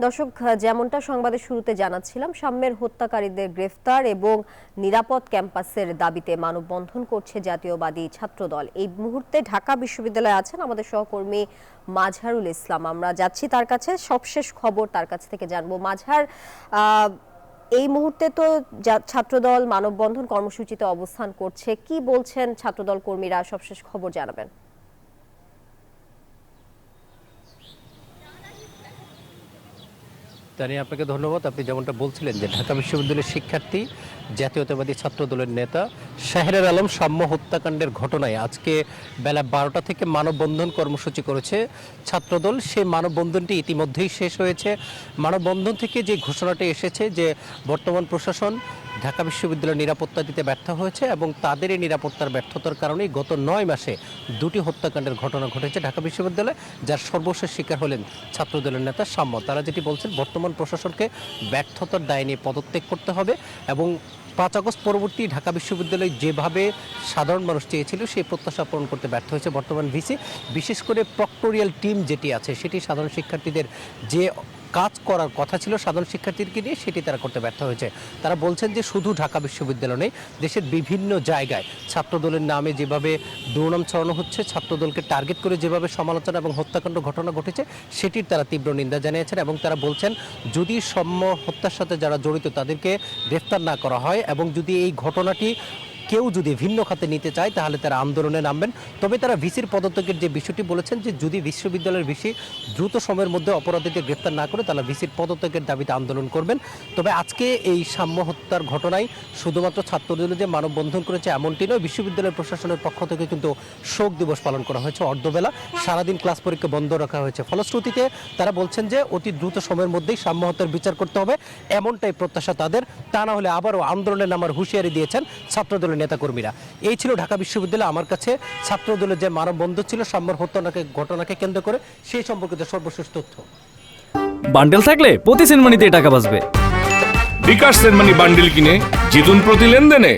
দর্শক, যেমনটা সংবাদের শুরুতে জানাচ্ছিলাম, সাম্যের হত্যাকারীদের গ্রেফতার এবং নিরাপদ ক্যাম্পাসের দাবিতে মানববন্ধন করছে জাতীয়বাদী ছাত্রদল। এই মুহূর্তে ঢাকা বিশ্ববিদ্যালয়ে আছেন আমাদের সহকর্মী মাজহারুল ইসলাম। আমরা যাচ্ছি তার কাছে, সবশেষ খবর তার কাছ থেকে জানবো। মাজহার, এই মুহূর্তে তো ছাত্রদল মানববন্ধন কর্মসূচিতে অবস্থান করছে, কি বলছেন ছাত্রদল কর্মীরা? সবশেষ খবর জানাবেন। তানি, আপনাকে ধন্যবাদ। আপনি যেমনটা বলছিলেন যে ঢাকা বিশ্ববিদ্যালয়ের শিক্ষার্থী জাতীয়তাবাদী ছাত্রদলের নেতা শাহের আলম সাম্য হত্যাকাণ্ডের ঘটনায় আজকে বেলা 12টা থেকে মানববন্ধন কর্মসূচি করেছে ছাত্রদল। সেই মানববন্ধনটি ইতিমধ্যেই শেষ হয়েছে। মানববন্ধন থেকে যে ঘোষণাটি এসেছে যে বর্তমান প্রশাসন ঢাকা বিশ্ববিদ্যালয়ের নিরাপত্তা দিতে ব্যর্থ হয়েছে এবং তাদের এই নিরাপত্তার ব্যর্থতার কারণেই গত 9 মাসে 2টি হত্যাকাণ্ডের ঘটনা ঘটেছে ঢাকা বিশ্ববিদ্যালয়ে, যার সর্বশেষ শিকার হলেন ছাত্রদলের নেতা সাম্য। তারা যেটি বলছেন, বর্তমান প্রশাসনকে ব্যর্থতার দায় নিয়ে পদত্যাগ করতে হবে এবং 5 আগস্ট পরবর্তী ঢাকা বিশ্ববিদ্যালয় যেভাবে সাধারণ মানুষ চেয়েছিল সেই প্রত্যাশা পূরণ করতে ব্যর্থ হয়েছে বর্তমান ভিসি। বিশেষ করে প্রক্টোরিয়াল টিম যেটি আছে সেটি সাধারণ শিক্ষার্থীদের যে কাজ করার কথা ছিল সাধারণ শিক্ষার্থীদেরকে নিয়ে, সেটি তারা করতে ব্যর্থ হয়েছে। তারা বলছেন যে শুধু ঢাকা বিশ্ববিদ্যালয় নেই, দেশের বিভিন্ন জায়গায় ছাত্রদলের নামে যেভাবে দুর্নাম ছড়ানো হচ্ছে, ছাত্রদলকে টার্গেট করে যেভাবে সমালোচনা এবং হত্যাকাণ্ড ঘটনা ঘটেছে, সেটির তারা তীব্র নিন্দা জানিয়েছেন এবং তারা বলছেন যদি সাম্য হত্যার সাথে যারা জড়িত তাদেরকে গ্রেফতার না করা হয় এবং যদি এই ঘটনাটি কেউ যদি ভিন্ন খাতে নিতে চায় তাহলে তারা আন্দোলনে নামবেন। তবে তারা ভিসির পদত্যাগের যে বিষয়টি বলেছেন যে যদি বিশ্ববিদ্যালয়ের ভিসি দ্রুত সময়ের মধ্যে অপরাধীদের গ্রেফতার না করে তাহলে ভিসির পদত্যাগের দাবিতে আন্দোলন করবেন। তবে আজকে এই সাম্য হত্যার ঘটনায় শুধুমাত্র ছাত্রদল যে মানববন্ধন করেছে এমনটি নয়, বিশ্ববিদ্যালয় প্রশাসনের পক্ষ থেকে কিন্তু শোক দিবস পালন করা হয়েছে। অর্ধবেলা সারাদিন ক্লাস পরীক্ষা বন্ধ রাখা হয়েছে। ফলশ্রুতিতে তারা বলছেন যে অতি দ্রুত সময়ের মধ্যেই সাম্য হত্যার বিচার করতে হবে, এমনটাই প্রত্যাশা তাদের। তা না হলে আবারও আন্দোলনে নামার হুঁশিয়ারি দিয়েছেন ছাত্রদলের নেতাকর্মীরা। এই ছিল ঢাকা বিশ্ববিদ্যালয় আমার কাছে ছাত্রদলের যে মানববন্ধন ছিল সাম্যর হত্যার ঘটনাকে কেন্দ্র করে সেই সম্পর্কিত সর্বশেষ তথ্য। বান্ডেল থাকলে প্রতি সেনমানিতে টাকা বাঁচবে। বিকাশ সেনমানি বান্ডেল কিনে জিতুন প্রতি লেনদেনে।